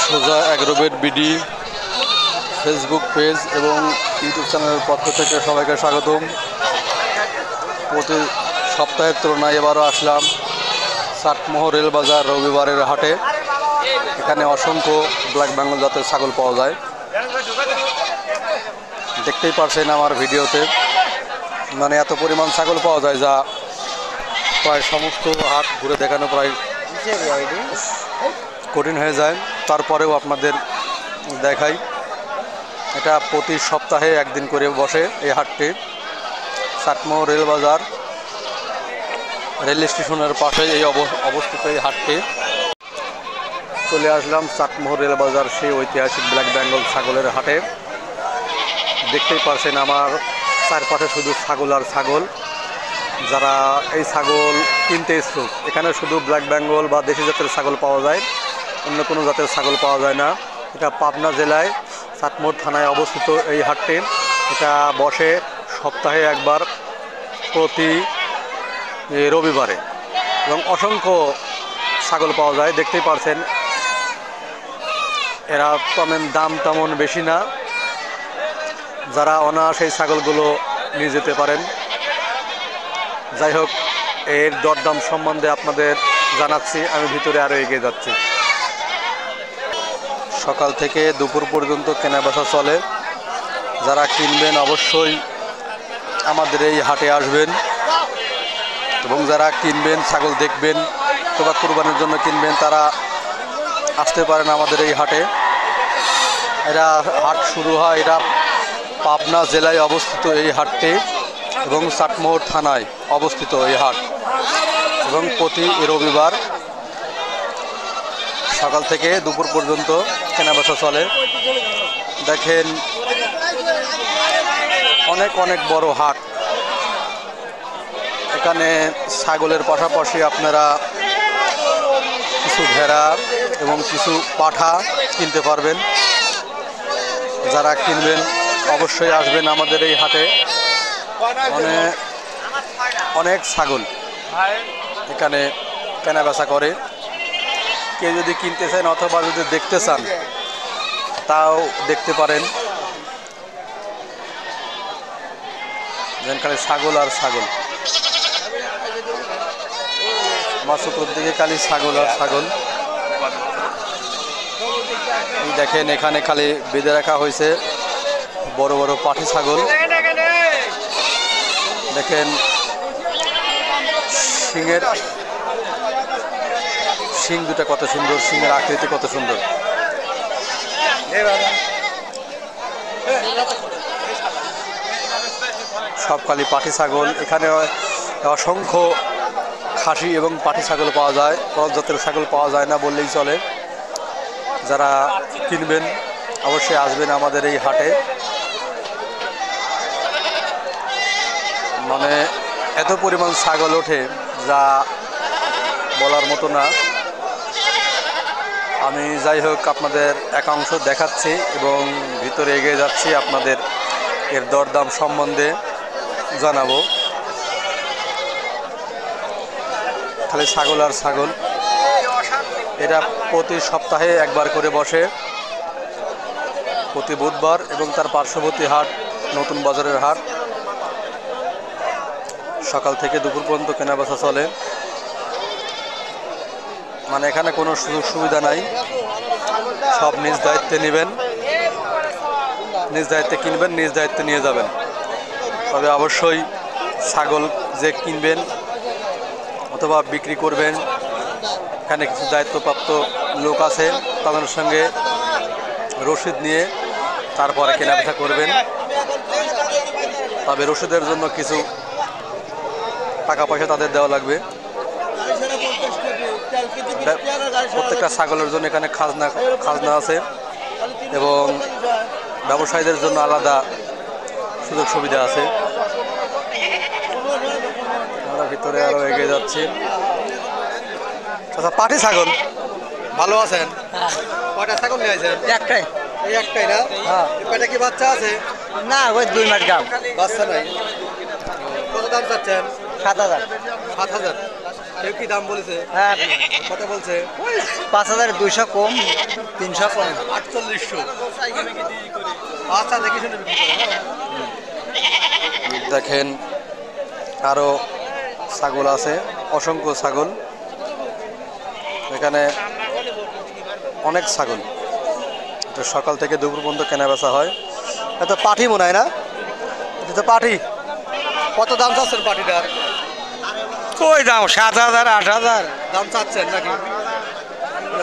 সোজা Agrovet BD Facebook page এবং YouTube চ্যানেলের পক্ষ থেকে সবাইকে স্বাগতম। প্রতি সপ্তাহের তুলনায় এবারও আসলাম চাটমোহর রেলবাজার রবিবারের হাটে। এখানে অসংখ্য ব্ল্যাক বেঙ্গল জাতের ছাগল পাওয়া যায়। দেখতেই পারছেন আমার ভিডিওতে, মানে এত পরিমাণ ছাগল পাওয়া যায় যা প্রায় সমস্ত হাট ঘুরে দেখানো প্রায় কঠিন হয়ে যায়। তারপরেও আপনাদের দেখাই, এটা প্রতি সপ্তাহে একদিন করে বসে এই হাটটি। চাটমোহর রেলবাজার রেল স্টেশনের পাশে এই অবস্থিত এই হাটটি। চলে আসলাম চাটমোহর রেলবাজার সেই ঐতিহাসিক ব্ল্যাক বেঙ্গল ছাগলের হাটে। দেখতেই পারছেন আমার চারপাশে শুধু ছাগল আর ছাগল। যারা এই ছাগল কিনতে ইচ্ছুক, এখানে শুধু ব্ল্যাক বেঙ্গল বা দেশি জাতের ছাগল পাওয়া যায়, অন্য কোনো জাতের ছাগল পাওয়া যায় না। এটা পাবনা জেলায় চাটমোহর থানায় অবস্থিত এই হাটটি। এটা বসে সপ্তাহে একবার প্রতি রবিবারে এবং অসংখ্য ছাগল পাওয়া যায়। দেখতেই পারছেন এরা দাম তেমন বেশি না, যারা অনায়াসে এই ছাগলগুলো নিয়ে যেতে পারেন। যাই হোক, এর দরদাম সম্বন্ধে আপনাদের জানাচ্ছি। আমি ভিতরে আরও এগিয়ে যাচ্ছি। সকাল থেকে দুপুর পর্যন্ত কেনাবেচা চলে। যারা কিনবেন অবশ্যই আমাদের এই হাটে আসবেন, এবং যারা কিনবেন ছাগল দেখবেন অথবা কুরবানির জন্য কিনবেন তারা আসতে পারেন আমাদের এই হাটে। এরা হাট শুরু হয়, এটা পাবনা জেলায় অবস্থিত এই হাটটি এবং চাটমোহর থানায় অবস্থিত এই হাট, এবং প্রতি রবিবার সকাল থেকে দুপুর পর্যন্ত কেনাবেচা চলে। দেখেন অনেক অনেক বড় হাট। এখানে ছাগলের পাশাপাশি আপনারা কিছু ভেড়া এবং কিছু পাঠা কিনতে পারবেন। যারা কিনবেন অবশ্যই আসবেন আমাদের এই হাটে। অনেক ছাগল এখানে কেনাবেচা করে। কেউ যদি কিনতে চান অথবা যদি দেখতে চান তাও দেখতে পারেন। যেখানে ছাগল আর ছাগল, আমার চতুর্দিকে খালি ছাগল আর ছাগল। দেখেন এখানে খালি বেঁধে রাখা হয়েছে বড় বড় পাঠি ছাগল। দেখেন শিং দুটা কত সুন্দর, শিংয়ের আকৃতি কত সুন্দর। সব খালি পাঠি ছাগল। এখানে অসংখ্য খাসি এবং পাঠি ছাগল পাওয়া যায়, ক্রস জাতের ছাগল পাওয়া যায় না বললেই চলে। যারা কিনবেন অবশ্যই আসবেন আমাদের এই হাটে। মানে এত পরিমাণ ছাগল ওঠে যা বলার মতো না। আমি যাই হোক আপনাদের একাংশ দেখাচ্ছি এবং ভিতরে এগিয়ে যাচ্ছি, আপনাদের এর দরদাম সম্বন্ধে জানাবো। খালি ছাগল আর ছাগল। এটা প্রতি সপ্তাহে একবার করে বসে, প্রতি বুধবার, এবং তার পার্শ্ববর্তী হাট নতুন বাজারের হাট। সকাল থেকে দুপুর পর্যন্ত কেনাবেচা চলে। মানে এখানে কোনো সুযোগ সুবিধা নাই, সব নিজ দায়িত্বে নেবেন, নিজ দায়িত্বে কিনবেন, নিজ দায়িত্বে নিয়ে যাবেন। তবে অবশ্যই ছাগল যে কিনবেন অথবা বিক্রি করবেন, এখানে কিছু দায়িত্বপ্রাপ্ত লোক আছে, তাদের সঙ্গে রসিদ নিয়ে তারপরে কেনাবেচা করবেন। তবে রসিদের জন্য কিছু টাকা পয়সা তাদের দেওয়া লাগবে। প্রত্যেকটা ছাগলের জন্য এখানে খাজনা আছে, এবং ব্যবসায়ীদের জন্য আলাদা সুযোগ সুবিধা আছে। আমরা ভিতরে আরো এগিয়ে যাচ্ছি। আচ্ছা, পাঠি ছাগল ভালো আছেন? কয়টা ছাগল নিয়ে আসেন? একটাই। এই একটাই না? হ্যাঁ। কয়টা কি বাচ্চা আছে? না, ওই 2 মাস গাব। বাচ্চা নাই। কত দাম চাচ্ছেন? 7,000। 7,000। কেউ কি দাম বলেছে? হ্যাঁ, কত বলছে? 5,200 কম, 300 কম। 4800। আচ্ছা, দেখি শুনে বিক্রি করো, হ্যাঁ? দেখেন আরো ছাগল আছে, অসংখ্য ছাগল। এখানে অনেক ছাগল, তো সকাল থেকে দুপুর পর্যন্ত কেনা বেচা হয়। এটা পাঠি মনে হয় না? এটা তো পাঠি। কত দাম চাচ্ছেন পাঠিটার? কই দাম 7,000, 8,000 দাম চাচ্ছেন নাকি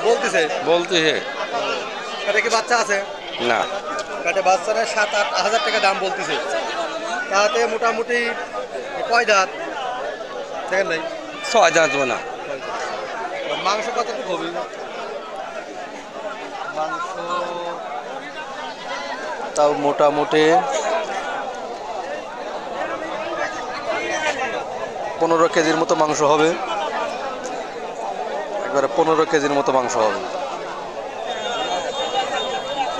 বলতেছে? বলতেছে। এটা কি বাচ্চা আছে? না, পেটে বাচ্চা নেই, 7-8 হাজার টাকা দাম বলতেছে। তাতে মোটামুটি কয় দাঁত দেখেন নাই? 6 দাঁত না। মাংস কতটুকু হবে? মাংস তাও মোটামুটি 15 কেজির মতো মাংস হবে। একবারে 15 কেজির মতো মাংস হবে।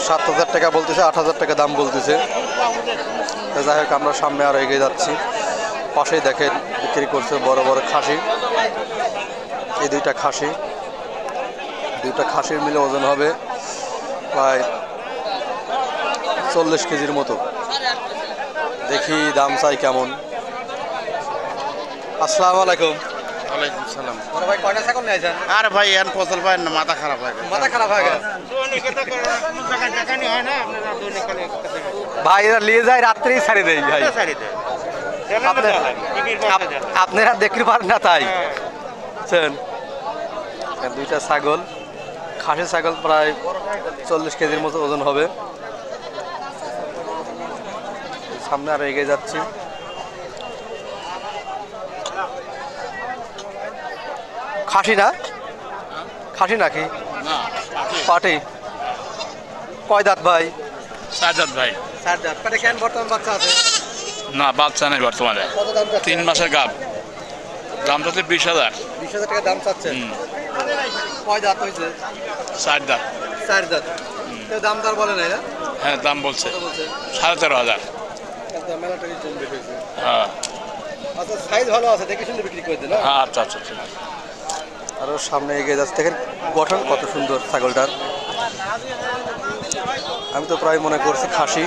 7,000 টাকা বলতেছে, 8,000 টাকা দাম বলতেছে। তো যাই হোক, আমরা সামনে আরো এগিয়ে যাচ্ছি। পাশেই দেখেন বিক্রি করছে বড় বড় খাসি। এই দুইটা খাসির মিলে ওজন হবে প্রায় 40 কেজির মতো। দেখি দাম চাই কেমন। আসসালামু আলাইকুম। ওয়ালাইকুম সালাম। বড় ভাই, কয়টা ছাগল নিয়েছেন? আর ভাই এন ফসল পায় না, মাথা খারাপ হয়। মাথা খারাপ হয়ে গেছে ভাই। এরা নিয়ে যায়, রাত্রেই ছাড়ি দেয় ভাই। আপনারা দেখতে পারেন না তাই বুঝছেন? দুইটা ছাগল, খাসি ছাগল প্রায় 40 কেজির মতো ওজন হবে। সামনে আরো এগিয়ে যাচ্ছি। খাসি না? খাসি নাকি পাটি? কয় দাঁত ভাই? 4 দাঁত ভাই। 4 দাঁত। পেটে কেন বর্তমান বাচ্চা আছে? না, বাচ্চা নেই বর্তমানে। কত দাম চাচ্ছেন? 3 মাসের গাব। দাম তো 20,000। 20,000 টাকা দাম চাচ্ছেন। কয় দাঁত হয়েছে? 4 দাঁত। 4 দাঁত। কেউ দাম দর বলে নাই না? হ্যাঁ, দাম বলছে কত বলছে? 13,500। মেলা টাকা কম বেশি হয়েছে। হ্যাঁ আচ্ছা, সাইজ ভালো আছে, দেখে শুনে বিক্রি করে দিন। হ্যাঁ, আচ্ছা আচ্ছা ঠিক আছে। আরো সামনে এগিয়ে যাচ্ছে। দেখেন গঠন কত সুন্দর ছাগলটার। আমি তো প্রায় মনে করছি খাসি,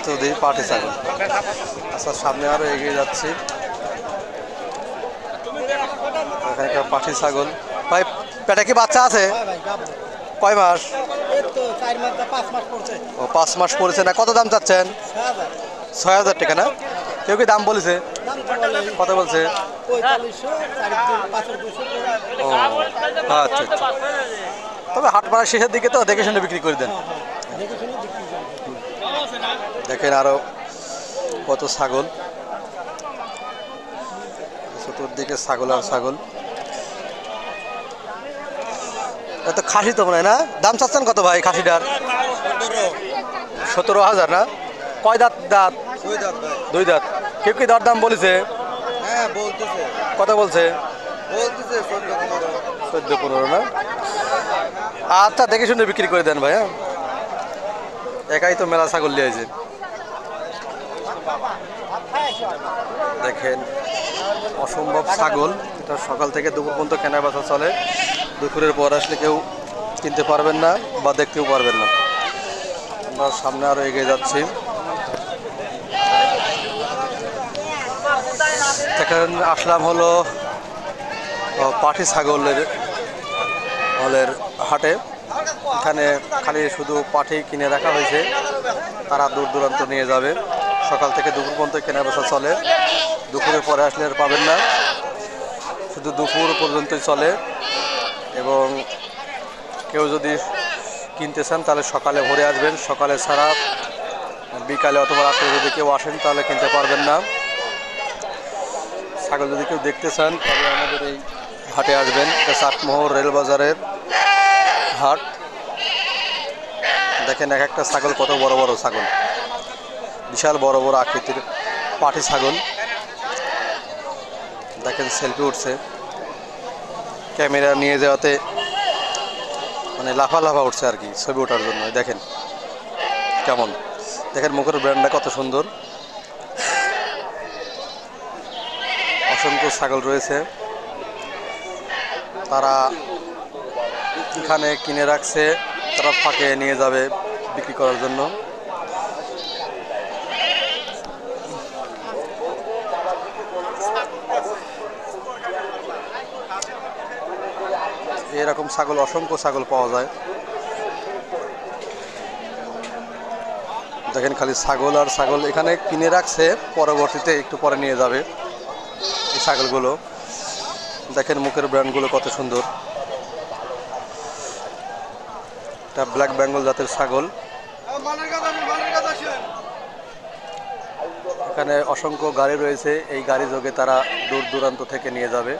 তো দেখি পাটি ছাগল। আচ্ছা, সামনে আরো এগিয়ে যাচ্ছি। এখানকার পাটি ছাগল। ভাই, পেটে কি বাচ্চা আছে? কয় মাস? ও, 5 মাস পড়েছে না? কত দাম চাচ্ছেন? 6,000 টাকা না? কেউ কি দাম বলেছে? কত বলছে? ও আচ্ছা আচ্ছা। তবে হাট বাড়ার শেষের দিকে তো দেখে শুনে বিক্রি করে দেন। দেখেন আরো কত ছাগল, চতুর্দিকে ছাগল আর ছাগল। এত খাসি তো মনে হয় না? দাম চাচ্ছেন কত ভাই খাসিটার? 17,000 না? কয় দাঁত? দাঁত 2 দাঁত। কেউ কি দর দাম বলেছে? হ্যাঁ, বলতেছে। কত বলছে? 14-15 না? আচ্ছা, দেখে শুনে বিক্রি করে দেন ভাই। হ্যাঁ, একাই তো মেলা ছাগল নিয়েছে। দেখেন অসম্ভব ছাগল। এটা সকাল থেকে দুপুর পর্যন্ত কেনা বেচা চলে। দুপুরের পর আসলে কেউ কিনতে পারবেন না বা দেখতেও পারবেন না। আমরা সামনে আরো এগিয়ে যাচ্ছি। এখন আসলাম হলো পাটি ছাগলের হাটে। এখানে খালি শুধু পাটি কিনে রাখা হয়েছে, তারা দূর দূরান্ত নিয়ে যাবে। সকাল থেকে দুপুর পর্যন্ত কেনা বেচা চলে। দুপুরের পরে আসলে আর পাবেন না, শুধু দুপুর পর্যন্তই চলে। এবং কেউ যদি কিনতে চান তাহলে সকালে ভরে আসবেন। সকালে ছাড়া বিকালে অথবা রাত্রে যদি কেউ আসেন তাহলে কিনতে পারবেন না। ছাগল যদি কেউ দেখতে চান তাহলে আমাদের এই হাটে আসবেন। চাটমোহর রেলবাজারের হাট। দেখেন এক একটা ছাগল কত বড় বড় ছাগল, বিশাল বড় বড় আকৃতির পাটি ছাগল। দেখেন সেলফি উঠছে, ক্যামেরা নিয়ে যাওয়াতে মানে লাফা উঠছে আর কি ছবি ওঠার জন্য। দেখেন কেমন, দেখেন মুখের ব্র্যান্ডটা কত সুন্দর, অসংখ্য ছাগল রয়েছে, তারা এখানে কিনে রাখছে, তারা ফাঁকে নিয়ে যাবে বিক্রি করার জন্য। এরকম ছাগল অসংখ্য ছাগল পাওয়া যায়। দেখেন খালি ছাগল আর ছাগল এখানে কিনে রাখছে, পরবর্তীতে একটু পরে নিয়ে যাবে এই ছাগলগুলো। দেখেন মুখের ব্র্যান্ডগুলো কত সুন্দর। এটা ব্ল্যাক বেঙ্গল জাতের ছাগল। এখানে অসংখ্য গাড়ি রয়েছে, এই গাড়ি যোগে তারা দূর দূরান্ত থেকে নিয়ে যাবে।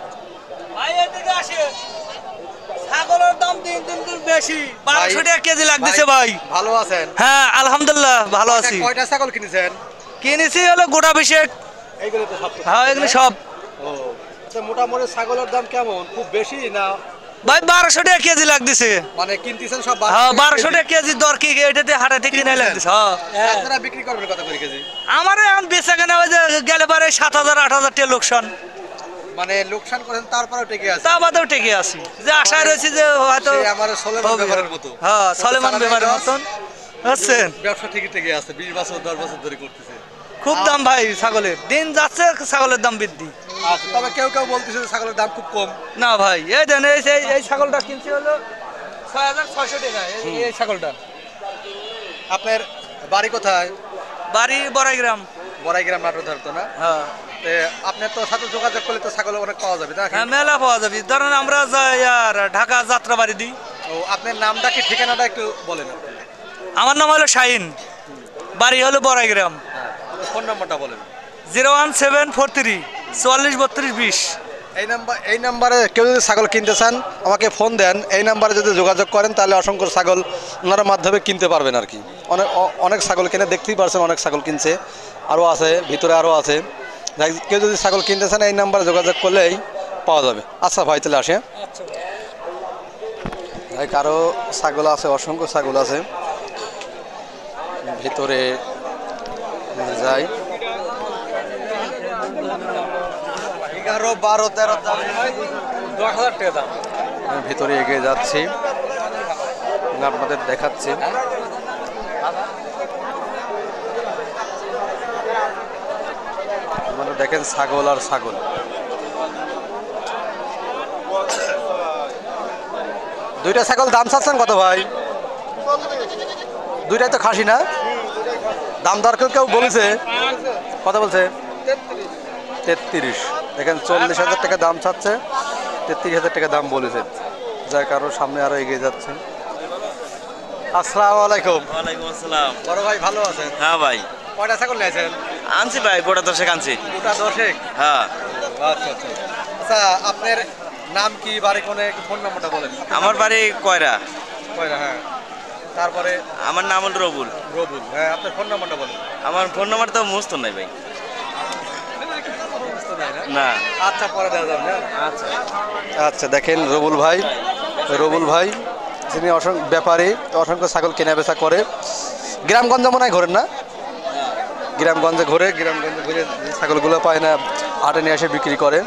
ছাগলের দাম দিন দিন বেশি, 1200 টাকা কেজি লাগতেছে ভাই। ভালো আছেন? হ্যাঁ আলহামদুলিল্লাহ ভালো আছি। কয়টা ছাগল কিনেছেন? কিনেছি হলো গোটা বিশেক। এইগুলো তো সব। হ্যাঁ এগুলো সব। ও আচ্ছা, মোটামুটি ছাগলের দাম কেমন? খুব বেশি না? ভাই 1200 টাকা কেজি লাগতেছে। মানে কিনতেছেন সব? হ্যাঁ 1200 টাকা কেজি দর কি এটাতে হাটে থেকে কিনে লাগতেছে। হ্যাঁ আপনারা বিক্রি করবেন কত করে কেজি? আমার এখন বেচা কেনা ওই যে গেলে পারে 7000-8000 টাকা লোকসান। মানে লোকসান করেন তারপরেও টিকে আছে? তা বাদেও টেকে আছি, যে আশায় রয়েছে যে হয়তো সেই আমার সলেমান ব্যাপারের মতো। হ্যাঁ সলেমান ব্যাপারের মতন বুঝছেন। ব্যবসা ঠিকই টিকে আছে, 20 বছর 10 বছর ধরে করতেছে। খুব দাম ভাই ছাগলের, দিন যাচ্ছে ছাগলের দাম বৃদ্ধি। আচ্ছা, তবে কেউ কেউ বলতেছে যে ছাগলের দাম খুব কম। না ভাই এই দেন এই ছাগলটা কিনছি হলো 6600 টাকা এই ছাগলটা। আপনার বাড়ি কোথায়? বাড়ি বড়াইগ্রাম। বড়াইগ্রাম নাটোর ধরতো না? হ্যাঁ আপনার তো সাথে যোগাযোগ করলে তো ছাগল অনেক পাওয়া যাবে, তাই? হ্যাঁ মেলা পাওয়া যাবে। ধরেন আমরা যাই আর ঢাকা যাত্রা বাড়ি দিই। ও আপনার নামটা কি, ঠিকানাটা একটু বলেন আপনি। আমার নাম হলো শাহিন, বাড়ি হলো বড়াইগ্রাম। ফোন নাম্বারটা বলেন। 01743 44 32 20। এই নাম্বারে কেউ যদি ছাগল কিনতে চান আমাকে ফোন দেন, এই নাম্বারে যদি যোগাযোগ করেন তাহলে অসংখ্য ছাগল ওনার মাধ্যমে কিনতে পারবেন আর কি। অনেক ছাগল কিনে দেখতেই পারছেন, অনেক ছাগল কিনছে, আরও আছে ভিতরে, আরও আছে। কেউ যদি ছাগল কিনতে চান এই নাম্বারে যোগাযোগ করলেই পাওয়া যাবে। আচ্ছা ভাই তাহলে আসে ভাই, কারো ছাগল আছে, অসংখ্য ছাগল আছে, ভিতরে যাই। 11, 12, 13 দাম, 10,000 টাকা দাম। আমি ভিতরে এগিয়ে যাচ্ছি, আপনাদের দেখাচ্ছি। মানে দেখেন ছাগল আর ছাগল। দুইটা ছাগল দাম চাচ্ছেন কত ভাই? দুইটাই তো খাসি না? দাম দর কেউ বলেছে? কত বলছে? 33। দেখেন 40,000 টাকা দাম চাচ্ছে, 33,000 টাকা দাম বলেছে, যার কারণ সামনে আরো এগিয়ে যাচ্ছে। আসসালামু আলাইকুম। ওয়ালাইকুম আসসালাম। বড় ভাই ভালো আছেন? হ্যাঁ ভাই কয়টা ছাগল নিয়েছেন? আনছি ভাই, গোটা 10 আনছি। গোটা 10? হ্যাঁ। আচ্ছা আচ্ছা আচ্ছা, আপনার নাম কি, বাড়ি কোনে, ফোন নাম্বারটা বলেন। আমার বাড়ি কয়রা। কয়রা? হ্যাঁ। তারপরে আমার নাম হল রবুল। রবুল। হ্যাঁ, আপনার ফোন নাম্বারটা বলেন। আমার ফোন নাম্বার তো মুস্ত নাই ভাই। না। আচ্ছা পরে দেওয়া যাবে। আচ্ছা আচ্ছা, দেখেন রবুল ভাই যিনি ব্যাপারী, অসংখ্য ছাগল কেনা বেচা করে। গ্রামগঞ্জে মনে হয় ঘোরেন না? গ্রামগঞ্জে ঘুরে যে ছাগলগুলো পায় না হাটে নিয়ে এসে বিক্রি করে।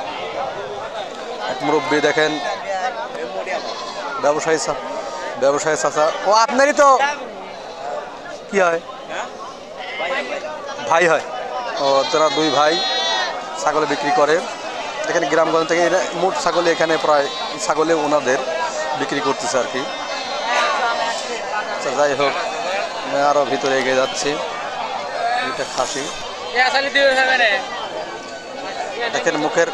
এক মুরব্বী দেখেন, ব্যবসায়ী চাচা। ও আপনারই তো কি হয়? ভাই হয়। ও তারা দুই ভাই ছাগল বিক্রি করে। দেখেন গ্রামগঞ্জ থেকে মোট ছাগলে এখানে প্রায় ছাগলে ওনাদের বিক্রি করতেছে আর কি। আচ্ছা যাই হোক, আমি আরও ভিতরে এগিয়ে যাচ্ছি। এটা খাসি। দেখেন মুখের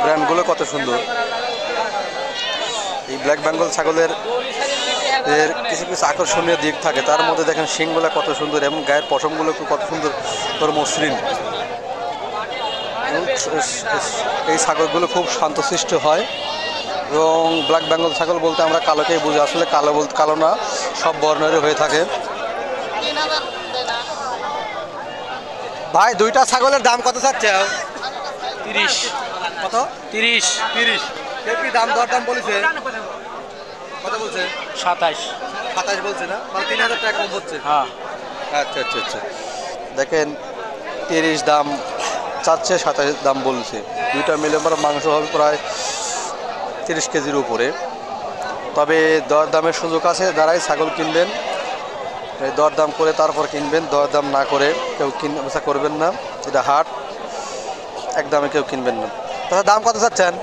ব্র্যান্ডগুলো কত সুন্দর। এই ব্ল্যাক বেঙ্গল ছাগলের এর কিছু কিছু আকর্ষণীয় দিক থাকে, তার মধ্যে দেখেন শিংগুলো কত সুন্দর এবং গায়ের পশমগুলো কত সুন্দর মসৃণ। এই ছাগলগুলো খুব শান্তশিষ্ট হয় এবং ব্ল্যাক বেঙ্গল ছাগল বলতে আমরা কালোকেই বুঝি, আসলে কালো বলতে কালো না, সব বর্ণেরই হয়ে থাকে। ভাই দুইটা ছাগলের দাম কত চাচ্ছে? 30। কত? 30। কি দাম দরদাম বলেছে? কত বলছে? 27 বলছে না, মানে 3,000 টাকা কম হচ্ছে। হ্যাঁ আচ্ছা দেখেন 30 দাম চাচ্ছে, 27 দাম বলছে। দুইটা মিলে আমার মাংস হবে প্রায় 30 কেজির উপরে। তবে দরদামের সুযোগ আছে, যারাই ছাগল কিনবেন এই দরদাম করে তারপর কিনবেন, দরদাম না করে কেউ বেচা করবেন না। এটা হাট, একদমে কেউ কিনবেন না। তাহলে দাম কত চাচ্ছেন?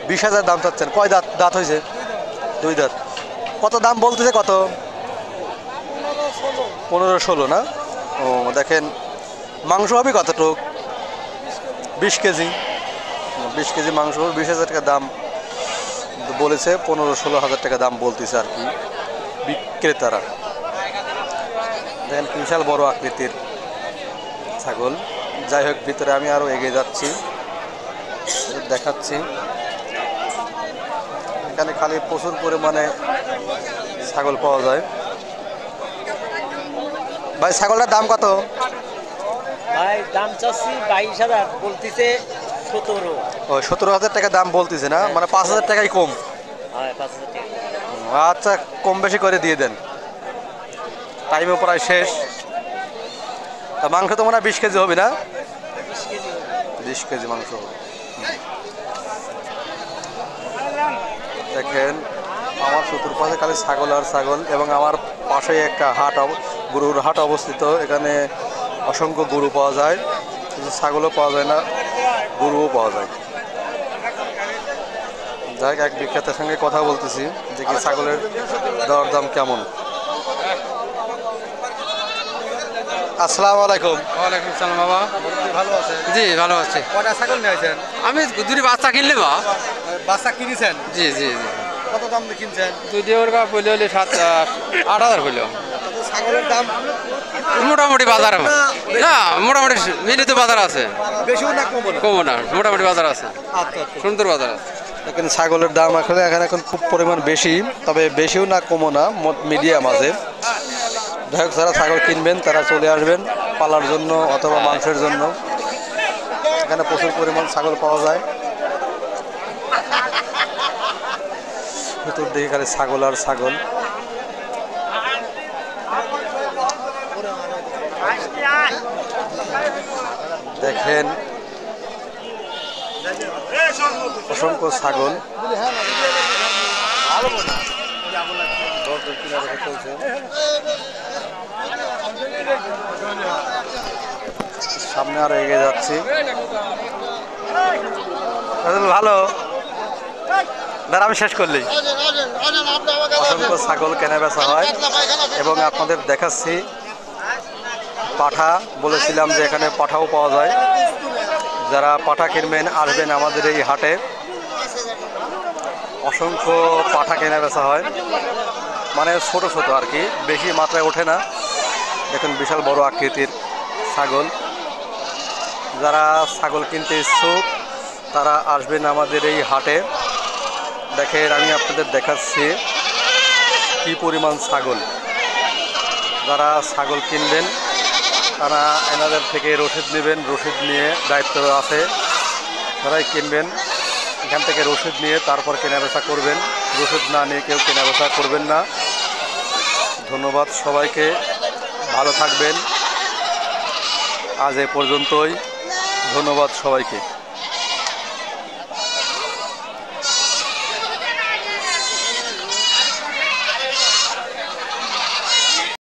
20,000 দাম চাচ্ছেন। কয় দাঁত হয়েছে? 2 দাঁত। কত দাম বলতেছে? কত? 15-16 না? ও দেখেন, মাংস হবে কতটুক? 20 কেজি। 20 কেজি মাংস, 20,000 টাকা দাম বলেছে। 15-16 হাজার টাকা দাম বলতেছে আর কি বিক্রেতারা। দেখেন বিশাল বড় আকৃতির ছাগল। যাই হোক, ভিতরে আমি আরও এগিয়ে যাচ্ছি, দেখাচ্ছি। এখানে খালি প্রচুর পরিমাণে ছাগল পাওয়া যায়। ভাই ছাগলটার দাম কত? ভাই দাম চাচ্ছি 22,000, বলতেছে 17। ও 17,000 টাকা দাম বলতেছে না, মানে 5,000 টাকাই কম। হ্যাঁ 5,000 টাকা। আচ্ছা, কম বেশি করে দিয়ে দেন, টাইমও প্রায় শেষ। তা মাংস তো মনে হয় 20 কেজি হবে না? 20 কেজি মাংস হবে। দেখেন আমার চতুর্পাশে খালি ছাগল আর ছাগল, এবং আমার পাশে একটা হাট, গরুর হাট অবস্থিত। এখানে অসংখ্য গরু পাওয়া যায়, কিন্তু ছাগলও পাওয়া যায় না, গরুও পাওয়া যায়। যাই হোক, এক বিক্রেতার সঙ্গে কথা বলতেছি যে কি ছাগলের দরদাম কেমন। আসসালামু আলাইকুম। ওয়ালাইকুম সালাম বাবা। ভালো আছে? জি ভালো আছি। কয়টা ছাগল নিয়েছেন? আমি দুটি বাচ্চা কিনলে বা। বাচ্চা কিনেছেন? জি জি জি। কত দাম দিয়ে কিনছেন? দুটি ওর বা পড়লে হলে 8,000 হইলো। ছাগলের দাম মোটামুটি বাজার না, মোটামুটি মিলিত বাজার আছে, বেশিও না কমও না? কমও না, মোটামুটি বাজার আছে, আচ্ছা, সুন্দর বাজার আছে। দেখেন ছাগলের দাম এখানে এখন খুব পরিমাণ বেশি, তবে বেশিও না কমও না, মিডিয়াম আছে। যাই হোক, যারা ছাগল কিনবেন তারা চলে আসবেন পালার জন্য অথবা মাংসের জন্য। এখানে প্রচুর পরিমাণ ছাগল পাওয়া যায়। ভিতর দিকে খালি ছাগল আর ছাগল। দেখেন অসংখ্য ছাগল। সামনে আরো এগিয়ে যাচ্ছি। ভালো দাঁড়া, আমি শেষ করলি। অসংখ্য ছাগল কেনা বেচা হয়, এবং আপনাদের দেখাচ্ছি পাঠা। বলেছিলাম যে এখানে পাঠাও পাওয়া যায়। যারা পাঠা কিনবেন আসবেন আমাদের এই হাটে। অসংখ্য পাঠা কেনা বেচা হয়, মানে ছোট ছোট আর কি, বেশি মাত্রায় ওঠে না। দেখুন বিশাল বড় আকৃতির ছাগল। যারা ছাগল কিনতে ইচ্ছুক তারা আসবেন আমাদের এই হাটে। দেখেন আমি আপনাদের দেখাচ্ছি কি পরিমাণ ছাগল। যারা ছাগল কিনবেন তারা এনাদের থেকে রসিদ নেবেন, রসিদ নিয়ে দায়িত্ব আছে, যারাই কিনবেন এখান থেকে রসিদ নিয়ে তারপর কেনাবেচা করবেন। রসিদ না নিয়ে কেউ কেনাবেচা করবেন না। ধন্যবাদ সবাইকে, ভালো থাকবেন। আজ এ পর্যন্তই। ধন্যবাদ সবাইকে।